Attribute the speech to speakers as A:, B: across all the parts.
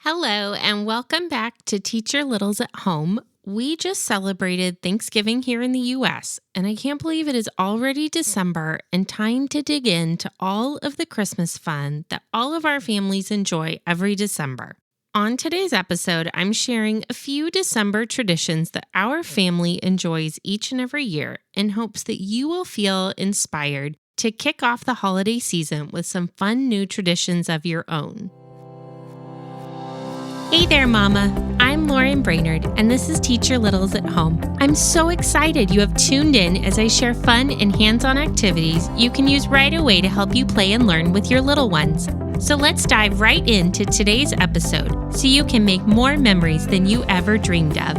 A: Hello, and welcome back to Teach Your Littles at Home. We just celebrated Thanksgiving here in the U.S., and I can't believe it is already December and time to dig into all of the Christmas fun that all of our families enjoy every December. On today's episode, I'm sharing a few December traditions that our family enjoys each and every year in hopes that you will feel inspired to kick off the holiday season with some fun new traditions of your own. Hey there, Mama. I'm Lauren Brainerd, and this is Teach Your Littles at Home. I'm so excited you have tuned in as I share fun and hands-on activities you can use right away to help you play and learn with your little ones. So let's dive right into today's episode so you can make more memories than you ever dreamed of.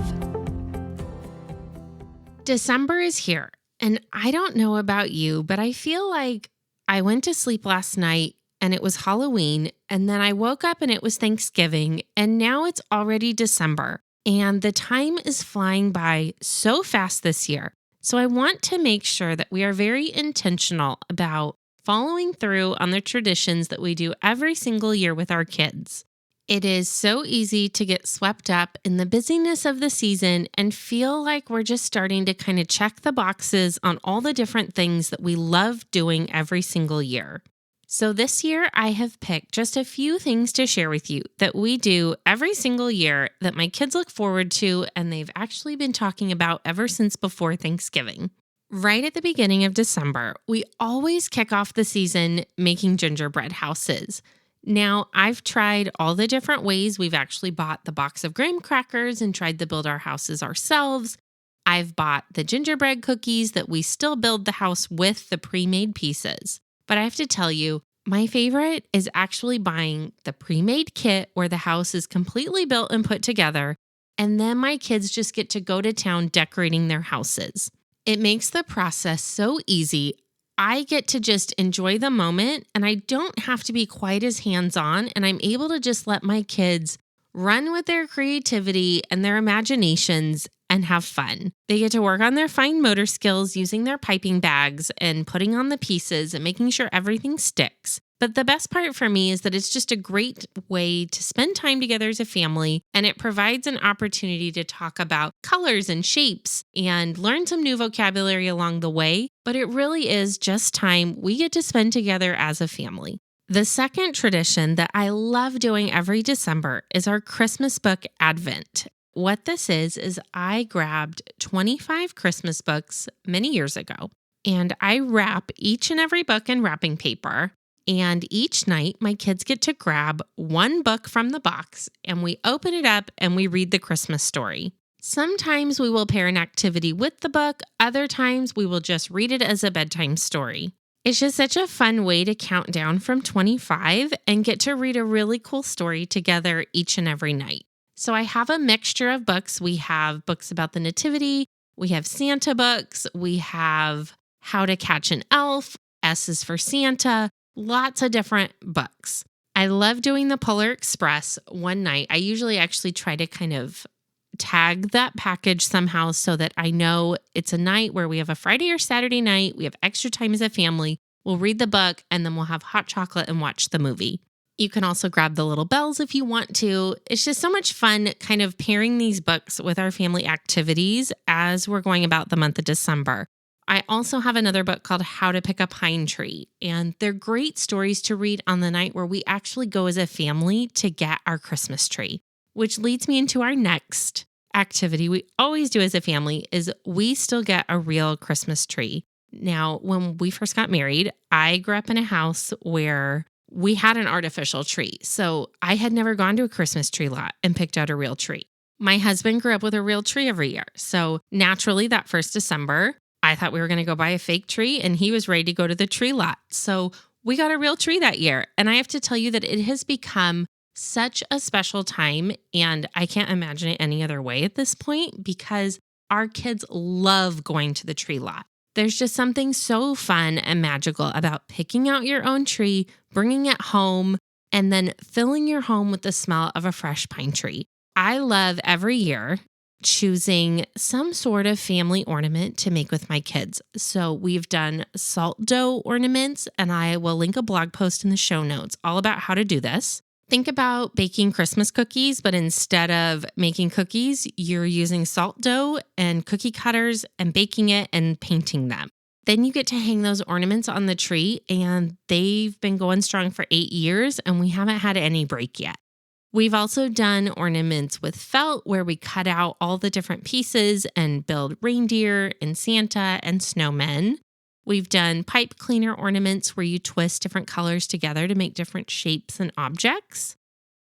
A: December is here, and I don't know about you, but I feel like I went to sleep last night and it was Halloween, and then I woke up and it was Thanksgiving, and now it's already December, and the time is flying by so fast this year. So I want to make sure that we are very intentional about following through on the traditions that we do every single year with our kids. It is so easy to get swept up in the busyness of the season and feel like we're just starting to kind of check the boxes on all the different things that we love doing every single year. So this year, I have picked just a few things to share with you that we do every single year that my kids look forward to, and they've actually been talking about ever since before Thanksgiving. Right at the beginning of December, we always kick off the season making gingerbread houses. Now, I've tried all the different ways. We've actually bought the box of graham crackers and tried to build our houses ourselves. I've bought the gingerbread cookies that we still build the house with the pre-made pieces. But I have to tell you, my favorite is actually buying the pre-made kit where the house is completely built and put together, and then my kids just get to go to town decorating their houses. It makes the process so easy. I get to just enjoy the moment, and I don't have to be quite as hands-on, and I'm able to just let my kids run with their creativity and their imaginations and have fun. They get to work on their fine motor skills using their piping bags and putting on the pieces and making sure everything sticks. But the best part for me is that it's just a great way to spend time together as a family, and it provides an opportunity to talk about colors and shapes and learn some new vocabulary along the way. But it really is just time we get to spend together as a family. The second tradition that I love doing every December is our Christmas book Advent. What this is I grabbed 25 Christmas books many years ago, and I wrap each and every book in wrapping paper. And each night, my kids get to grab one book from the box, and we open it up and we read the Christmas story. Sometimes we will pair an activity with the book. Other times we will just read it as a bedtime story. It's just such a fun way to count down from 25 and get to read a really cool story together each and every night. So I have a mixture of books. We have books about the Nativity. We have Santa books. We have How to Catch an Elf. S is for Santa. Lots of different books. I love doing the Polar Express one night. I usually actually try to kind of tag that package somehow so that I know it's a night where we have a Friday or Saturday night. We have extra time as a family. We'll read the book and then we'll have hot chocolate and watch the movie. You can also grab the little bells if you want to. It's just so much fun kind of pairing these books with our family activities as we're going about the month of December. I also have another book called How to Pick a Pine Tree, and they're great stories to read on the night where we actually go as a family to get our Christmas tree, which leads me into our next activity we always do as a family is we still get a real Christmas tree. Now, when we first got married, I grew up in a house where we had an artificial tree. So I had never gone to a Christmas tree lot and picked out a real tree. My husband grew up with a real tree every year. So naturally, that first December, I thought we were going to go buy a fake tree and he was ready to go to the tree lot. So we got a real tree that year. And I have to tell you that it has become such a special time. And I can't imagine it any other way at this point because our kids love going to the tree lot. There's just something so fun and magical about picking out your own tree, bringing it home, and then filling your home with the smell of a fresh pine tree. I love every year choosing some sort of family ornament to make with my kids. So we've done salt dough ornaments, and I will link a blog post in the show notes all about how to do this. Think about baking Christmas cookies, but instead of making cookies, you're using salt dough and cookie cutters and baking it and painting them. Then you get to hang those ornaments on the tree, and they've been going strong for 8 years, and we haven't had any break yet. We've also done ornaments with felt where we cut out all the different pieces and build reindeer and Santa and snowmen. We've done pipe cleaner ornaments where you twist different colors together to make different shapes and objects.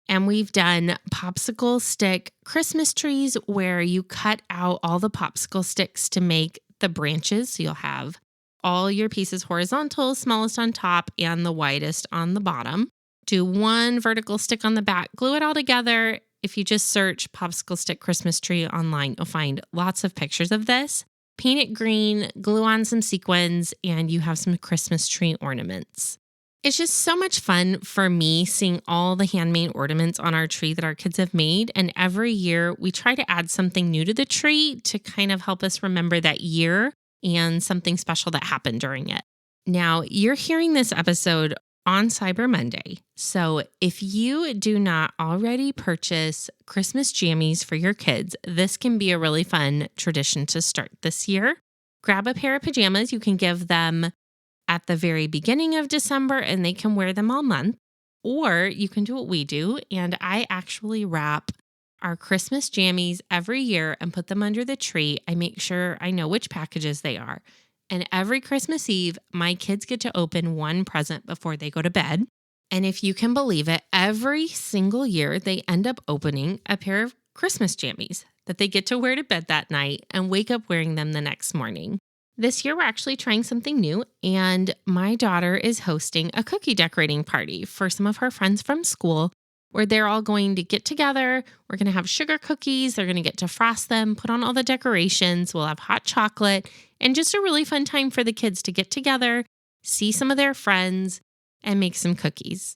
A: And we've done popsicle stick Christmas trees where you cut out all the popsicle sticks to make the branches. So you'll have all your pieces horizontal, smallest on top, and the widest on the bottom. Do one vertical stick on the back, glue it all together. If you just search popsicle stick Christmas tree online, you'll find lots of pictures of this. Paint it green, glue on some sequins, and you have some Christmas tree ornaments. It's just so much fun for me seeing all the handmade ornaments on our tree that our kids have made. And every year we try to add something new to the tree to kind of help us remember that year and something special that happened during it. Now, you're hearing this episode on Cyber Monday. So if you do not already purchase Christmas jammies for your kids, this can be a really fun tradition to start this year. Grab a pair of pajamas. You can give them at the very beginning of December and they can wear them all month. Or you can do what we do. And I actually wrap our Christmas jammies every year and put them under the tree. I make sure I know which packages they are. And every Christmas Eve, my kids get to open one present before they go to bed. And if you can believe it, every single year they end up opening a pair of Christmas jammies that they get to wear to bed that night and wake up wearing them the next morning. This year, we're actually trying something new, and my daughter is hosting a cookie decorating party for some of her friends from school where they're all going to get together. We're going to have sugar cookies. They're going to get to frost them, put on all the decorations. We'll have hot chocolate and just a really fun time for the kids to get together, see some of their friends, and make some cookies.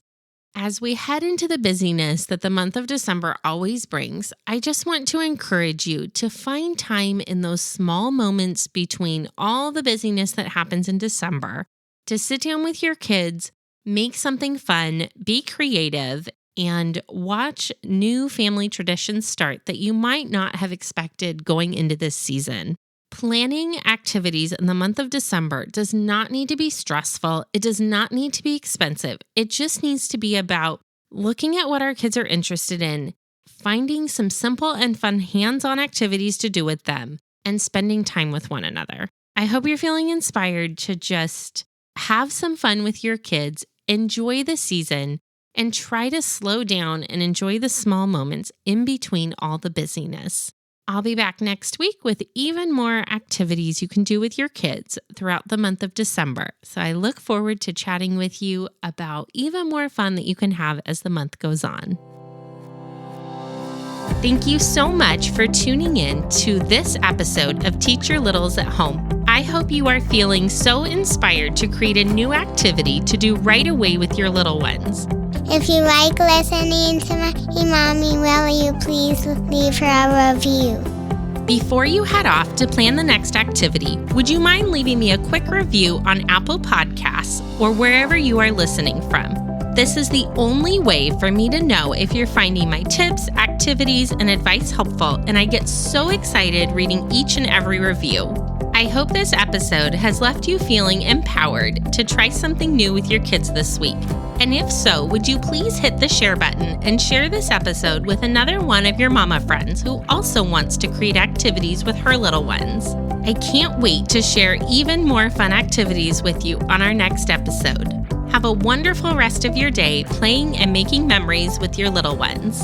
A: As we head into the busyness that the month of December always brings, I just want to encourage you to find time in those small moments between all the busyness that happens in December to sit down with your kids, make something fun, be creative, and watch new family traditions start that you might not have expected going into this season. Planning activities in the month of December does not need to be stressful. It does not need to be expensive. It just needs to be about looking at what our kids are interested in, finding some simple and fun hands-on activities to do with them, and spending time with one another. I hope you're feeling inspired to just have some fun with your kids, enjoy the season, and try to slow down and enjoy the small moments in between all the busyness. I'll be back next week with even more activities you can do with your kids throughout the month of December. So I look forward to chatting with you about even more fun that you can have as the month goes on. Thank you so much for tuning in to this episode of Teach Your Littles at Home. I hope you are feeling so inspired to create a new activity to do right away with your little ones.
B: If you like listening to my mommy, will you please leave her a review?
A: Before you head off to plan the next activity, would you mind leaving me a quick review on Apple Podcasts or wherever you are listening from? This is the only way for me to know if you're finding my tips, activities, and advice helpful, and I get so excited reading each and every review. I hope this episode has left you feeling empowered to try something new with your kids this week. And if so, would you please hit the share button and share this episode with another one of your mama friends who also wants to create activities with her little ones. I can't wait to share even more fun activities with you on our next episode. Have a wonderful rest of your day playing and making memories with your little ones.